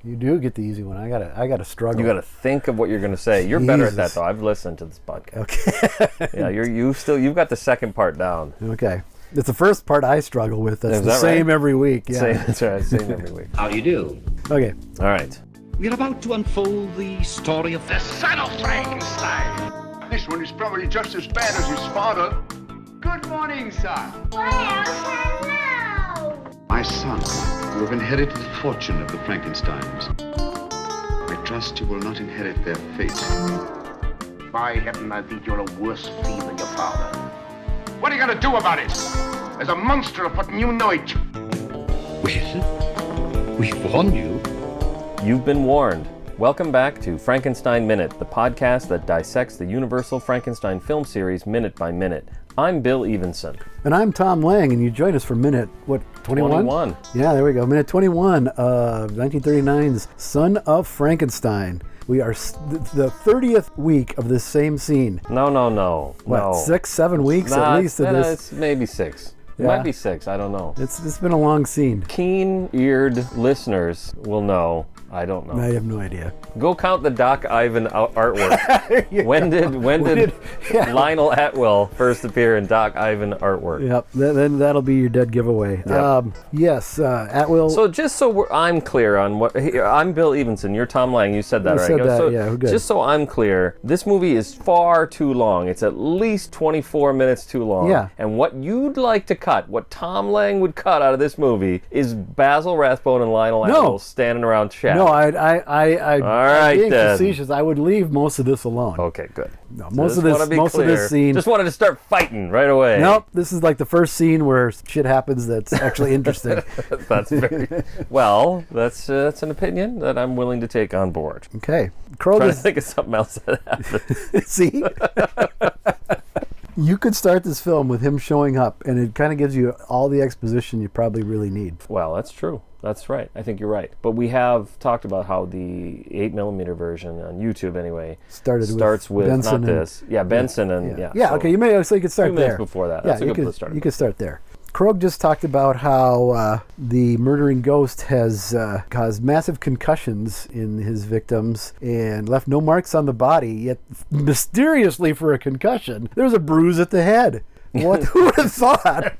You do get the easy one. I gotta struggle. You gotta think of what you're gonna say. You're better at that though. I've listened to this podcast. Okay. Yeah, you've got the second part down. Okay. It's the first part I struggle with. That's the same every week. Yeah. That's right. Same every week. How do you do? Okay. All right. We're about to unfold the story of the son of Frankenstein. This one is probably just as bad as his father. Good morning, son. Well, hello. My son, you have inherited the fortune of the Frankensteins. I trust you will not inherit their fate. By heaven, I think you're a worse fiend than your father. What are you going to do about it? There's a monster afoot and you know it. Well, we've warned you. You've been warned. Welcome back to Frankenstein Minute, the podcast that dissects the Universal Frankenstein film series minute by minute. I'm Bill Evenson. And I'm Thom Lang, and you join us for minute, 21? 21. Yeah, there we go. Minute 21 of 1939's Son of Frankenstein. We are the 30th week of this same scene. No. What, no. 6, 7 weeks at least of this? It's maybe 6. It Yeah. might be 6. I don't know. It's been a long scene. Keen-eared listeners will know. I don't know. I have no idea. Go count the Doc Ivan artwork. Yeah. When did Lionel Atwill first appear in Doc Ivan artwork? Yep, then that'll be your dead giveaway. Yep. Yes, Atwill. So just so I'm clear on what... I'm Bill Evenson. You're Tom Lang. You said that, right? Said that, so, yeah, good. Just so I'm clear, this movie is far too long. It's at least 24 minutes too long. Yeah. And what you'd like to cut, what Tom Lang would cut out of this movie, is Basil Rathbone and Lionel Atwill standing around chatting. No, I'm right, being then. facetious. I would leave most of this alone. Okay, good. No, most of this scene. Just wanted to start fighting right away. Nope, this is like the first scene where shit happens that's actually interesting. That's very well. That's an opinion that I'm willing to take on board. Okay, Trying to think of something else that happened. See. You could start this film with him showing up, and it kind of gives you all the exposition you probably really need. Well, that's true. That's right. I think you're right. But we have talked about how the 8mm version on YouTube, anyway, starts with Benson not this. Yeah, Benson and yeah. so Okay, so you could start 2 there. minutes before that. That's a good place to start. You could start there. Krog just talked about how the murdering ghost has caused massive concussions in his victims and left no marks on the body, yet mysteriously for a concussion, there's a bruise at the head. What? Who would have thought?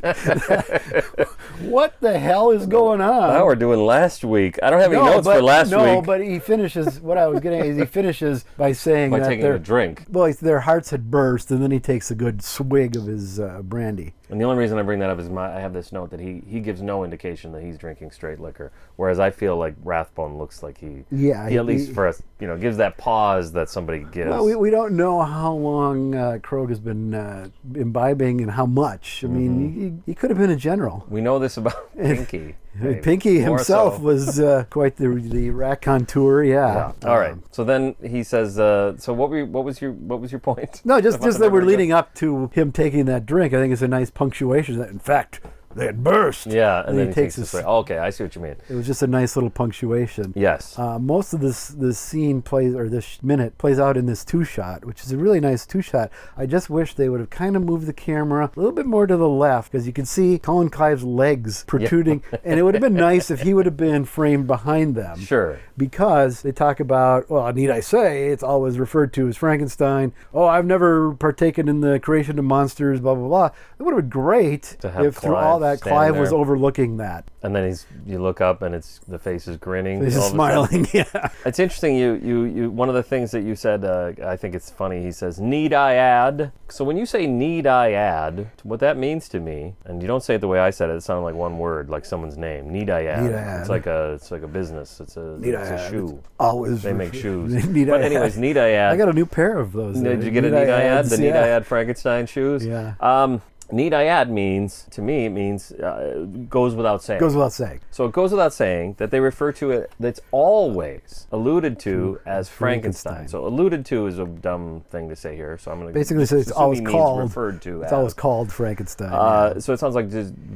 What the hell is going on? Now we're doing last week. I don't have any notes for last week. No, but he finishes, what I was getting at is he finishes by saying by that taking a drink. Well, their hearts had burst, and then he takes a good swig of his brandy. And the only reason I bring that up is I have this note that he gives no indication that he's drinking straight liquor, whereas I feel like Rathbone looks like he at least for us, gives that pause that somebody gives. Well, we don't know how long Krog has been imbibing and how much. I mean, he could have been a general. We know this about Pinky. Pinky himself was quite the raconteur. Yeah. All right. So then he says. So what was your point? No, just that we're leading up to him taking that drink. I think it's a nice punctuation that, in fact, they had burst. Yeah, and then he takes this. Okay, I see what you mean. It was just a nice little punctuation. Yes. Most of this scene this minute plays out in this 2-shot, which is a really nice 2-shot. I just wish they would have kind of moved the camera a little bit more to the left, because you can see Colin Clive's legs protruding, and it would have been nice if he would have been framed behind them. Sure. Because they talk about, well, need I say, it's always referred to as Frankenstein. Oh, I've never partaken in the creation of monsters, blah, blah, blah. It would have been great if through all that Clive was overlooking that. And then you look up and the face is grinning. He's smiling, yeah. It's interesting, you one of the things that you said, I think it's funny, he says, need I add? So when you say need I add, what that means to me, and you don't say it the way I said it sounded like one word, like someone's name, need I add. Need I add. It's like a business, it's a shoe. It's always they make shoes. But anyways, need I add. I got a new pair of those. Did you get a need I add? The need I add Frankenstein shoes? Yeah. Need I add means, to me, it means goes without saying. Goes without saying. So it goes without saying that they refer to it, that's always alluded to as Frankenstein. So alluded to is a dumb thing to say here. So I'm going to basically say it's always called referred to. It's always called Frankenstein. So it sounds like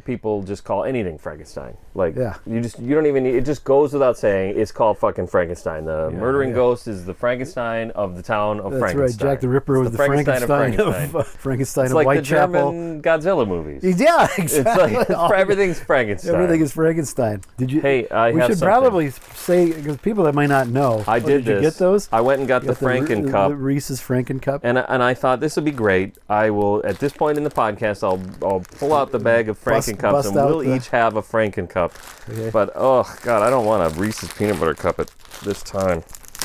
people just call anything Frankenstein. Like yeah. you don't even need, it just goes without saying it's called fucking Frankenstein. The murdering ghost is the Frankenstein of the town of Frankenstein. That's right. Jack the Ripper was the Frankenstein of Frankenstein it's of like Whitechapel. Godzilla movies. Yeah, It's exactly. like everything's Frankenstein. Everything is Frankenstein. Did you? Hey, I we have should something. probably say, because people that might not know. I did Did you this. get those? I went and got You the Franken the cup. Reese's Franken cup. And I thought this would be great. I will, at this point in the podcast, I'll pull out the bag of Franken cups, bust and out we'll the- each have a Franken cup. Okay. But oh god, I don't want a Reese's peanut butter cup at this time.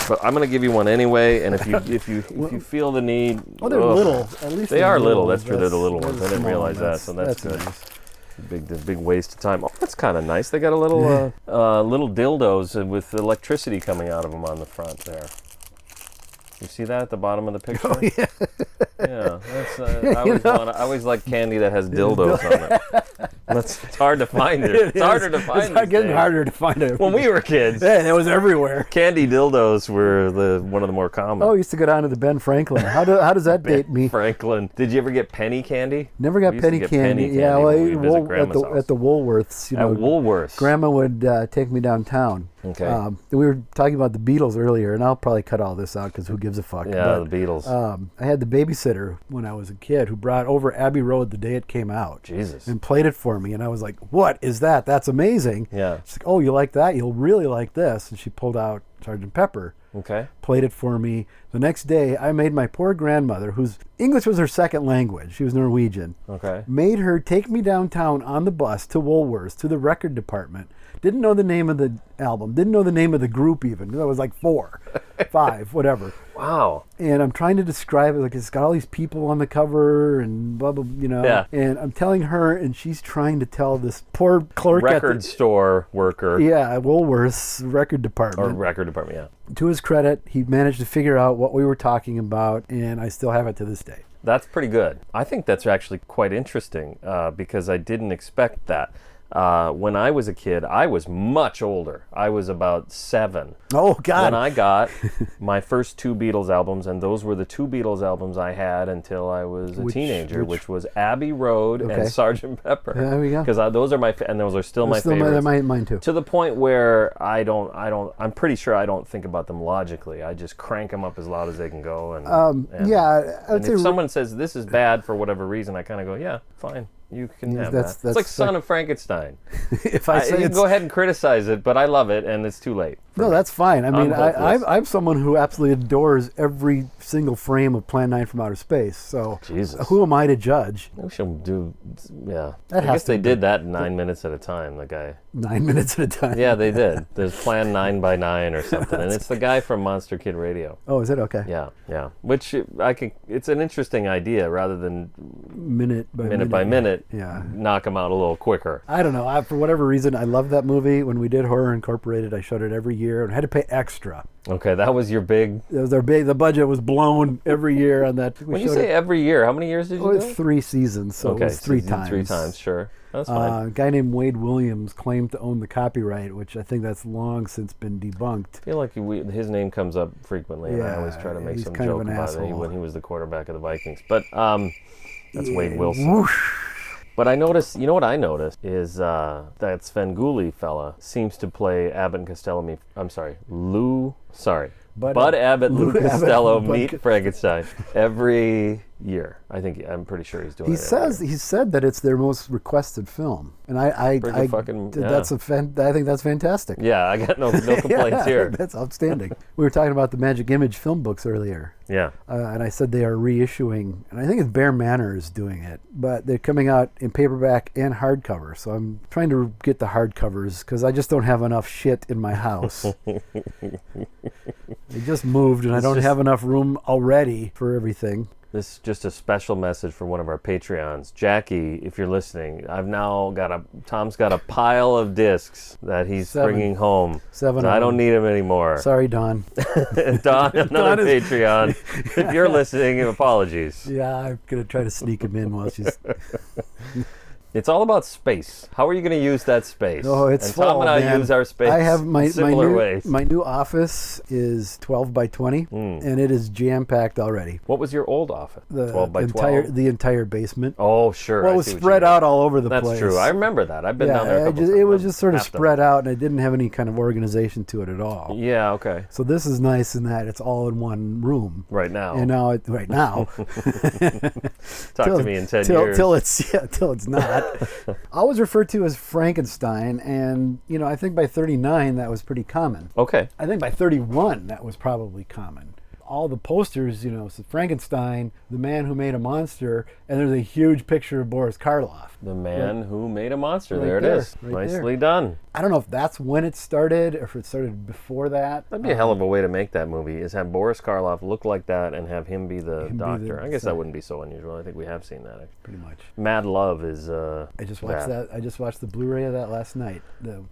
But I'm gonna give you one anyway. And if you feel the need, Oh, they're little. At least they they're are little. That's true. They're the little they're ones. I didn't small. realize that. So that's good. nice. Big waste of time. Oh, that's kind of nice. They got a little little dildos with electricity coming out of them on the front there. You see that at the bottom of the picture? Oh, yeah. Yeah, that's, I always like candy that has dildos on it. It's hard to find it. It's harder to find. It's getting days. harder to find it. When we were kids, Yeah, it was everywhere. candy dildos were one of the more common. Oh, I used to go down to the Ben Franklin. How does that date me? Franklin. Did you ever get penny candy? Never got We used to penny get candy. penny Yeah, candy well, when we visit Grandma's house. at the Woolworths, At Woolworths. Grandma would take me downtown. Okay. We were talking about the Beatles earlier, and I'll probably cut all this out because who gives a fuck. Yeah, But, the Beatles. I had the babysitter when I was a kid who brought over Abbey Road the day it came out. Jesus. And played it for me, and I was like, "What is that? That's amazing." Yeah. She's like, "Oh, you like that? You'll really like this." And she pulled out Sgt. Pepper. Okay. Played it for me. The next day, I made my poor grandmother, whose English was her second language, she was Norwegian, Okay. made her take me downtown on the bus to Woolworths, to the record department. Didn't know the name of the album, didn't know the name of the group even, because I was like 4, 5, whatever. Wow. And I'm trying to describe it, like it's got all these people on the cover and blah, blah, Yeah. And I'm telling her, and she's trying to tell this poor clerk Record at the, store worker. at Woolworths record Or department. record department, yeah. To his credit, he managed to figure out what we were talking about, and I still have it to this day. That's pretty good. I think that's actually quite interesting because I didn't expect that. When I was a kid, I was much older. I was about 7. Oh, God. When I got my first 2 Beatles albums, and those were the 2 Beatles albums I had until I was a teenager, which was Abbey Road and Sgt. Pepper. There we go. Because those are and those are still my Still favorites. mine too. To the point where I'm pretty sure I don't think about them logically. I just crank them up as loud as they can go. And Yeah, I would and say if someone says this is bad for whatever reason, I kind of go, yeah, fine. You can have that's- that. It's like that's Son of Frankenstein. if I say You can it's, go ahead and criticize it, but I love it, and it's too late. no, that's fine. I mean, hopeless. I'm someone who absolutely adores every single frame of Plan 9 from Outer Space. So Jesus. who am I to judge? We should do, yeah. That I has guess to they be did that in 9 minutes at a time, the guy. 9 minutes at a time. Yeah, they did. There's Plan 9 by 9 or something, and it's the guy from Monster Kid Radio. Oh, is it okay? Yeah, yeah. Which it's an interesting idea rather than Minute by minute, Yeah. knock them out a little quicker. I don't know. For whatever reason, I love that movie. When we did Horror Incorporated, I showed it every year and had to pay extra. Okay, that was your big. It was our big. The budget was blown every year on that. When you say every year, how many years did you do? 3 seasons, so Okay, it was 3 so you did times. 3 times, sure. That's fine. A guy named Wade Williams claimed to own the copyright, which I think that's long since been debunked. I feel like his name comes up frequently, and I always try to make he's some kind of joke an about it asshole. when he was the quarterback of the Vikings. But that's Wade Wilson. But I noticed, you know what I noticed is that Svengoolie fella seems to play Abbott and Costello Bud Abbott, Lou Abbott, Costello Bud meet Frankenstein every year. I'm pretty sure he's doing it. He said that it's their most requested film, and I think that's fantastic. Yeah, I got no complaints here. That's outstanding. We were talking about the Magic Image film books earlier. Yeah. And I said they are reissuing, and I think it's Bear Manor is doing it, but they're coming out in paperback and hardcover. So I'm trying to get the hardcovers because I just don't have enough shit in my house. I just moved, and I don't have enough room already for everything. This is just a special message for one of our Patreons. Jackie, if you're listening, Tom's got a pile of discs that he's 7. bringing home. 7 So of I don't them. need them anymore. Sorry, Don. Don, another Don is- Patreon. If you're listening, apologies. Yeah, I'm going to try to sneak him in while she's... It's all about space. How are you going to use that space? Oh, it's and full, Tom and I man. use our space I have in similar ways. My new office is 12 by 20, and it is jam-packed already. What was your old office? The 12 by 12? The entire basement. Oh, sure. Well, it I was see what you spread mean. out all over the That's place. true. I remember that. I've been down there a couple times. It was just sort of Half done. spread out, and it didn't have any kind of organization to it at all. Yeah, okay. So this is nice in that it's all in one room. Right now. And now, right now. Talk to me in 10 years. Till it's not. Always referred to as Frankenstein, and I think by 39 that was pretty common. Okay. I think by 31 that was probably common. All the posters, so Frankenstein, the man who made a monster, and there's a huge picture of Boris Karloff. The man who made a monster. Right there it there, is. right Nicely done. I don't know if that's when it started, or if it started before that. That'd be a hell of a way to make that movie, is have Boris Karloff look like that and have him be the doctor. I guess that wouldn't be so unusual. I think we have seen that, actually. Pretty much. Mad Love is I just watched that. I just watched the Blu-ray of that last night.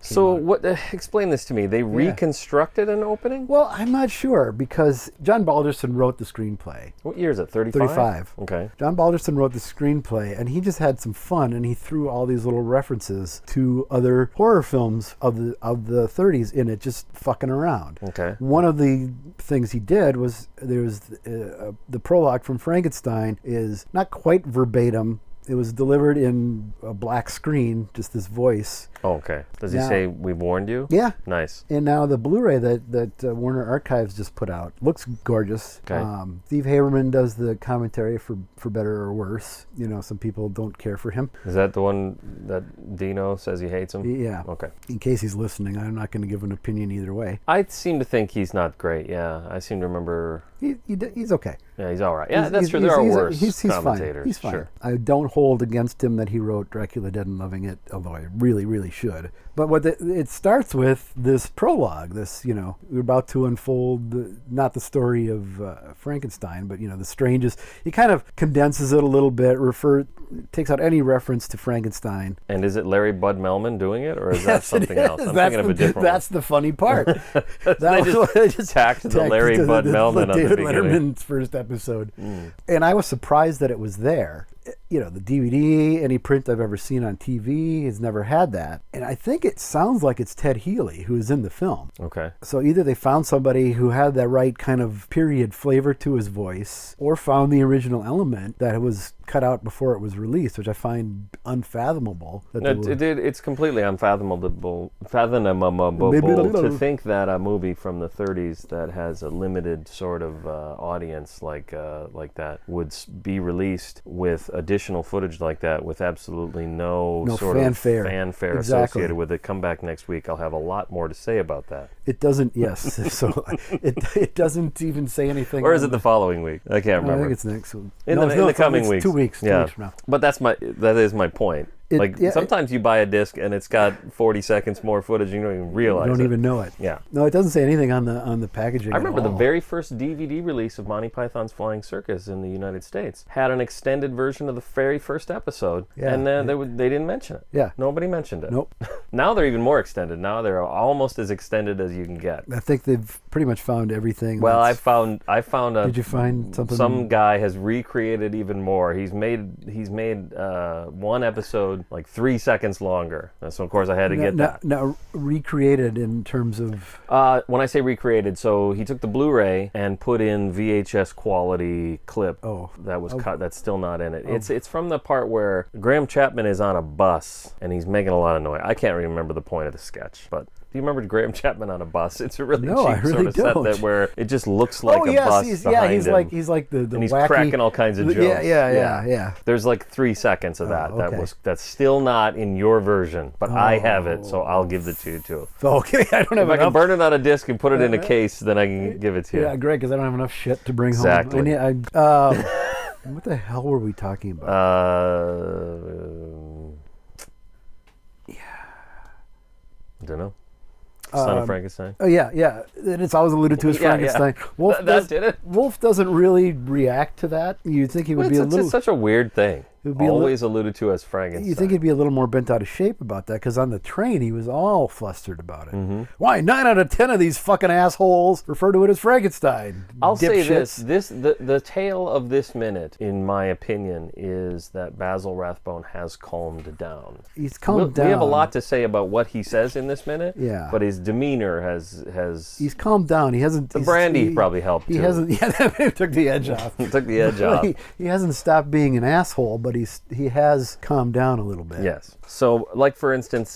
So what? Explain this to me. They reconstructed an opening? Well, I'm not sure, because John Balderston wrote the screenplay. What year is it? 35? 35. Okay. John Balderston wrote the screenplay, and he just had some fun, and he threw all these little references to other horror films of the 30s in it, just fucking around. Okay. One of the things he did was the prologue from Frankenstein is not quite verbatim. It was delivered in a black screen, just this voice. Oh, okay. Does he say, "We warned you"? Yeah. Nice. And now the Blu-ray that Warner Archives just put out looks gorgeous. Okay. Steve Haberman does the commentary for better or worse. Some people don't care for him. Is that the one that Dino says he hates him? Yeah. Okay. In case he's listening, I'm not going to give an opinion either way. I seem to think he's not great. Yeah, I seem to remember. He's okay. Yeah, he's all right. Yeah, that's true. There are worse he's commentators. Fine. He's fine. Sure. I don't hold against him that he wrote Dracula Dead and Loving It, although I really, really should. But it starts with this prologue. We're about to unfold not the story of Frankenstein, but the strangest. He kind of condenses it a little bit. Takes out any reference to Frankenstein. And is it Larry Bud Melman doing it, or is that something else? I'm That's thinking of a different That's the funny part. They just tacked the Larry Bud Melman on the David beginning. Letterman's first episode. And I was surprised that it was there. The DVD, any print I've ever seen on TV has never had that. And I think it sounds like it's Ted Healy who is in the film. Okay. So either they found somebody who had that right kind of period flavor to his voice, or found the original element that was cut out before it was released, which I find unfathomable. It's completely unfathomable to think that a movie from the 30s that has a limited sort of audience like that would be released with additional footage like that with absolutely no sort fanfare. of fanfare associated with it. Come back next week. I'll have a lot more to say about that. It doesn't, yes. So it doesn't even say anything. Or is it the following week? I can't remember. I think it's next week. In the coming weeks. 2 weeks. 2 weeks from now. But that is my point. Sometimes you buy a disc and it's got 40 seconds more footage and you don't even realize it. You don't even know it. Yeah. No, it doesn't say anything on the packaging. I remember the very first DVD release of Monty Python's Flying Circus in the United States had an extended version of the very first episode, and they didn't mention it. Yeah. Nobody mentioned it. Nope. Now they're even more extended. Now they're almost as extended as you can get. I think they've pretty much found everything. Well, I found Did you find something? Some guy has recreated even more. He's made one episode like 3 seconds longer. And so of course I had to get that. Now recreated in terms of when I say recreated, so he took the Blu-ray and put in VHS quality clip that was cut. That's still not in it. It's from the part where Graham Chapman is on a bus and he's making a lot of noise. I can't remember the point of the sketch, but do you remember Graham Chapman on a bus? It's a really cheap sort of set that where it just looks like a bus behind him. He's like the and he's wacky, cracking all kinds of jokes. Yeah. There's like 3 seconds of that. Okay. That's still not in your version, but I have it, so I'll give it to you too. Okay, I don't have If I enough. can burn it on a disc and put it in a case, then I can give it to you. Yeah, great, because I don't have enough shit to bring Exactly. home. What the hell were we talking about? I don't know. Son of Frankenstein. Oh yeah. And it's always alluded to as Frankenstein. Wolf that did it. Wolf doesn't really react to that. You'd think he would be a little. It's such a weird thing. It would be always alluded to as Frankenstein. You think he'd be a little more bent out of shape about that? Because on the train, he was all flustered about it. Mm-hmm. Why, 9 out of 10 of these fucking assholes refer to it as Frankenstein. I'll say Dipshits. the tale of this minute, in my opinion, is that Basil Rathbone has calmed down. He's calmed down. We have a lot to say about what he says in this minute. Yeah. But his demeanor has. He's calmed down. He hasn't. The brandy probably helped. He too. hasn't. Yeah, that took the edge off. Took the edge off. He hasn't stopped being an asshole, but he has calmed down a little bit. Yes. So, like for instance,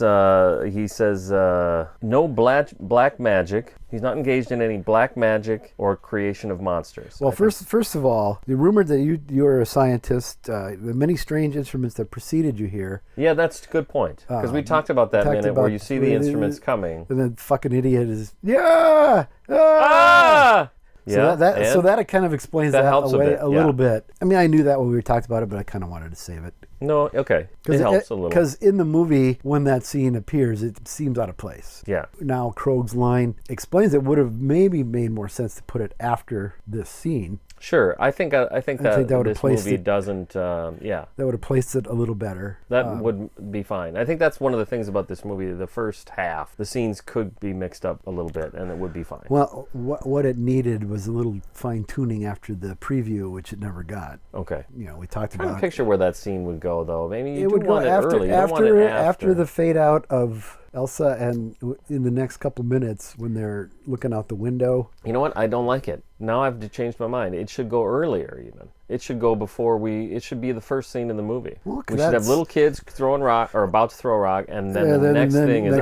he says no black magic. He's not engaged in any black magic or creation of monsters. Well, first of all, the rumor that you're a scientist, the many strange instruments that preceded you here. Yeah, that's a good point. Because we talked about that minute where you see the instruments coming. And then fucking idiot is, yeah! Ah! So that kind of explains that helps away a little bit. I mean, I knew that when we talked about it, but I kind of wanted to save it. No, okay. It helps a little. Because in the movie, when that scene appears, it seems out of place. Yeah. Now, Krog's line explains it would have maybe made more sense to put it after this scene. Sure, I think that this movie doesn't. That would have placed it a little better. That would be fine. I think that's one of the things about this movie. The first half, the scenes could be mixed up a little bit, and it would be fine. Well, what it needed was a little fine tuning after the preview, which it never got. Okay. You know, we talked I'm trying about. to picture where that scene would go, though. Maybe you it would go want it after early. You don't want it after the fade out of Elsa, and in the next couple minutes when they're looking out the window. You know what? I don't like it. Now I've changed my mind. It should go earlier, even. It should go before it should be the first scene in the movie. Well, we should have little kids throwing rock, or about to throw a rock, and then the next thing is,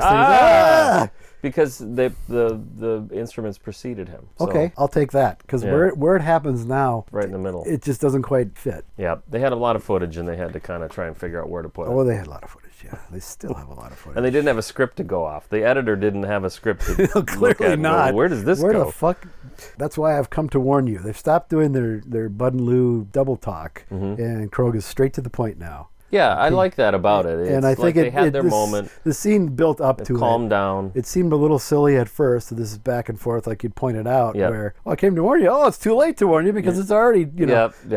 because the instruments preceded him. So, okay, I'll take that, because where it happens now, right in the middle, it just doesn't quite fit. Yeah, they had a lot of footage, and they had to kind of try and figure out where to put it. Oh, they had a lot of footage. Yeah, they still have a lot of footage. And they didn't have a script to go off. The editor didn't have a script to clearly look at not. Where does this go? Where the fuck? That's why I've come to warn you. They've stopped doing their Bud and Lou double talk, and Krog is straight to the point now. Yeah, I like that about it. And I think they had their moment. The scene built up to calmed down. It seemed a little silly at first. So this is back and forth, like you'd pointed out, where I came to warn you. Oh, it's too late to warn you because it's already,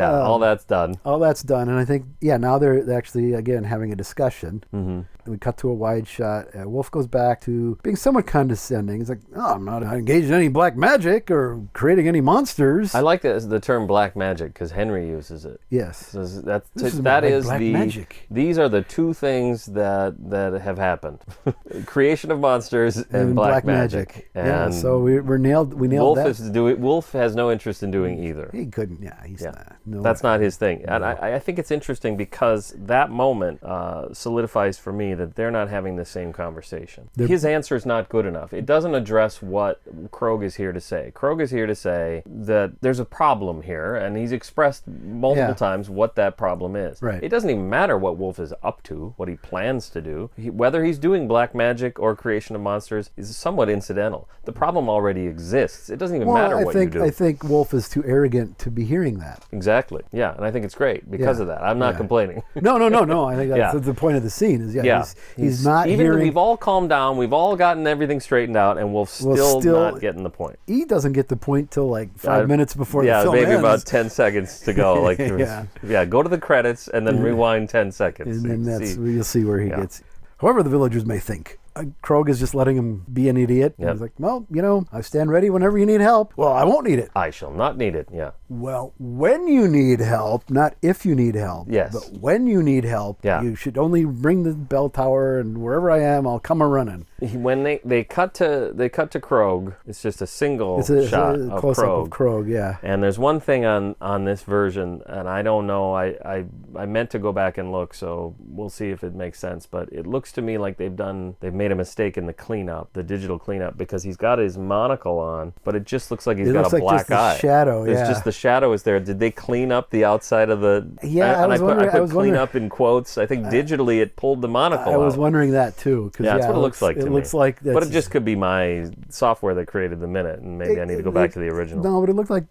all that's done. All that's done, and I think now they're actually again having a discussion. Mm-hmm. We cut to a wide shot. Wolf goes back to being somewhat condescending. He's like, "Oh, I'm not engaged in any black magic or creating any monsters." I like the term black magic because Henry uses it. Yes, so that is black magic. These are the two things that have happened: creation of monsters and black magic. And so we're nailed. We nailed that. Wolf has no interest in doing either. He couldn't. Yeah, he's not. No, that's not his thing. And I think it's interesting because that moment solidifies for me that they're not having the same conversation. His answer is not good enough. It doesn't address what Krog is here to say. Krog is here to say that there's a problem here, and he's expressed multiple times what that problem is. Right. It doesn't even matter what Wolf is up to, what he plans to do. Whether he's doing black magic or creation of monsters is somewhat incidental. The problem already exists. It doesn't even matter what you do. I think Wolf is too arrogant to be hearing that. Exactly. Yeah, and I think it's great because of that. I'm not complaining. No. I think that's the point of the scene is he's not even hearing. We've all calmed down. We've all gotten everything straightened out, and Wolf's still not getting the point. He doesn't get the point till like 5 minutes before the film maybe ends. about 10 seconds to go. Like go to the credits and then rewind 10 seconds. And then you'll see where he gets. However the villagers may think. Krog is just letting him be an idiot. Yep. He's like, well, I stand ready whenever you need help. Well, I won't need it. I shall not need it, yeah. Well, when you need help, not if you need help. Yes. But when you need help, you should only ring the bell tower, and wherever I am, I'll come a-running. When they cut to Krog, it's just a single shot of close-up of Krog, yeah. And there's one thing on this version, and I don't know, I meant to go back and look, so we'll see if it makes sense, but it looks to me like they've made a mistake in the digital cleanup, because he's got his monocle on, but it just looks like he's got a black eye. Shadow, There's just the shadow is there. Did they clean up the outside of the? Yeah, I put clean up in quotes. I think digitally it pulled the monocle. I was wondering that too. That's what it looks like to me. It looks like, but it just could be my software that created the minute, and maybe I need to go back to the original. No, but it looked like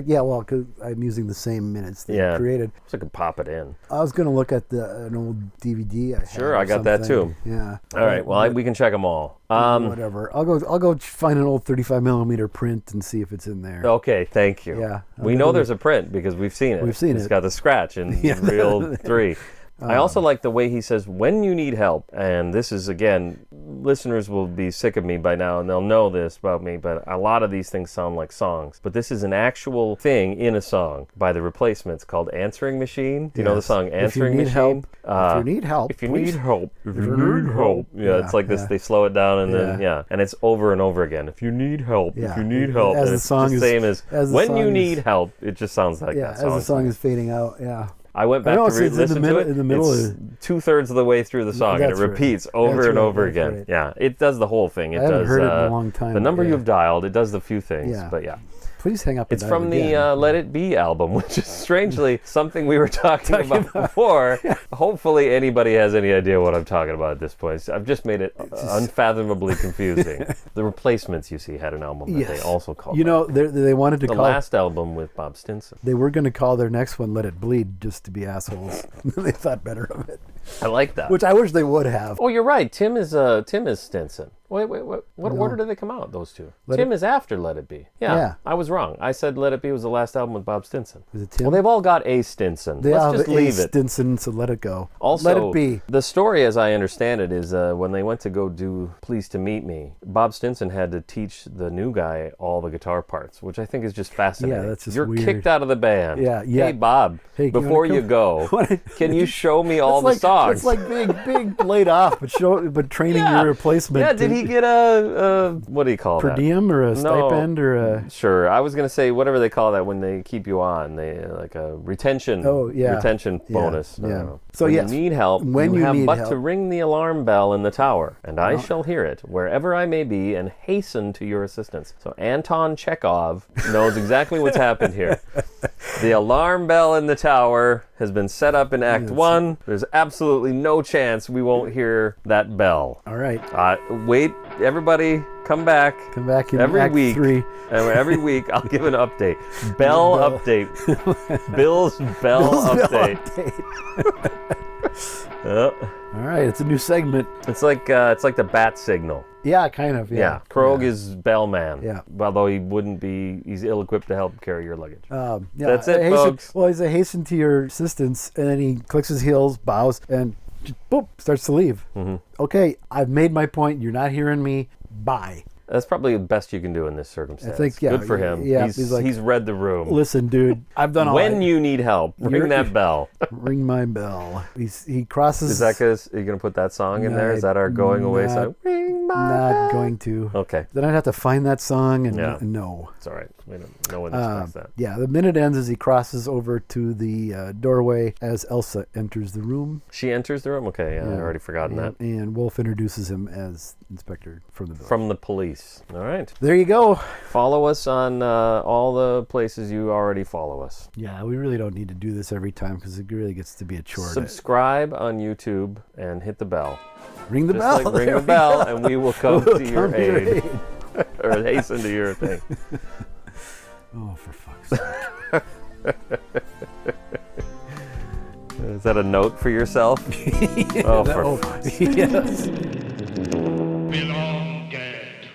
because I'm using the same minutes they created. So I could pop it in. I was going to look at an old DVD. I got that too. Yeah. All right. Well, we we can check them all. Whatever. I'll go find an old 35mm print and see if it's in there. Okay, thank you. Yeah. We know there's a print because we've seen it. We've seen It's it. got the scratch in reel 3. I also like the way he says, when you need help, and this is, again, listeners will be sick of me by now, and they'll know this about me, but a lot of these things sound like songs. But this is an actual thing in a song by The Replacements called Answering Machine. Do you know the song Answering Machine? If you need help. If you need help. If you need help. Yeah, it's like this, they slow it down, and then, and it's over and over again. If you need help. If you need help. As and the it's song the is, same as when song you is, need help. It just sounds like that song. as the song is fading out, I went back to listen to it. In the middle it's 2/3 of the way through the song, and it repeats over and over again. Right. Yeah, it does the whole thing. It I haven't does heard it in a long time. the number yeah. you've dialed. It does the few things. Yeah. But yeah. Please hang up. And It's dial from the again. Let It Be album, which is strangely something we were talking about before. Hopefully anybody has any idea what I'm talking about at this point. I've just made it unfathomably confusing. The Replacements, you see, had an album that they also called. You know, they wanted to the call last album with Bob Stinson. They were going to call their next one "Let It Bleed" just to be assholes. They thought better of it, I like that. which I wish they would have. Oh, you're right. Tim is Stinson. Wait. What order did they come out, those two? Tim is after Let It Be. Yeah, I was wrong. I said Let It Be was the last album with Bob Stinson. Was it Tim? Well, they've all got a Stinson. They Let's all just have leave a it. Stinson, so let it go. Also, let it be. The story, as I understand it, is when they went to go do Pleased to Meet Me, Bob Stinson had to teach the new guy all the guitar parts, which I think is just fascinating. Yeah, that's just You're weird. kicked out of the band. Yeah. Hey, Bob, Hey, before you go, can you show me all the songs? It's like being laid off, but training your replacement. Yeah, did he get a what do you call per that? diem or a stipend or a? Sure, I was gonna say whatever they call that when they keep you on, they like a retention. Retention bonus. Yeah. So yes, you need help. When you have need but help. to ring the alarm bell in the tower, and I shall hear it wherever I may be, and hasten to your assistance. So Anton Chekhov knows exactly what's happened here. The alarm bell in the tower has been set up in Act 1. There's absolutely no chance we won't hear that bell. All right. Wait, everybody, come back. Come back in every Act week. 3. And every week I'll give an update. Bell update. Bill's bell update. All right, it's a new segment. It's like the bat signal. Yeah, kind of. Yeah. Krog is bellman. Yeah. Although he's ill-equipped to help carry your luggage. Yeah, That's it, folks. Well, he's a hasten to your assistance, and then he clicks his heels, bows, and just, boop, starts to leave. Mm-hmm. Okay, I've made my point. You're not hearing me. Bye. That's probably the best you can do in this circumstance. I think, Good for him. Yeah, he's read the room. Listen, dude, I've done all When you need help, ring that bell. Ring my bell. He crosses. Is that because are you going to put that song in there? Is that our going away song? Ring my Not bell. going to. Okay. Then I'd have to find that song and no. It's all right. No one expects that. Yeah, the minute ends as he crosses over to the doorway as Elsa enters the room. She enters the room? Okay, I already forgotten that. And Wolf introduces him as Inspector from the building. From the police. All right. There you go. Follow us on all the places you already follow us. Yeah, we really don't need to do this every time because it really gets to be a chore. Subscribe on YouTube and hit the bell. Ring the Just bell. like ring the bell and we will come to your aid. Or hasten to your thing. Oh, for fuck's sake. Is that a note for yourself? Oh, for fuck's sake. Yes. Belong dead.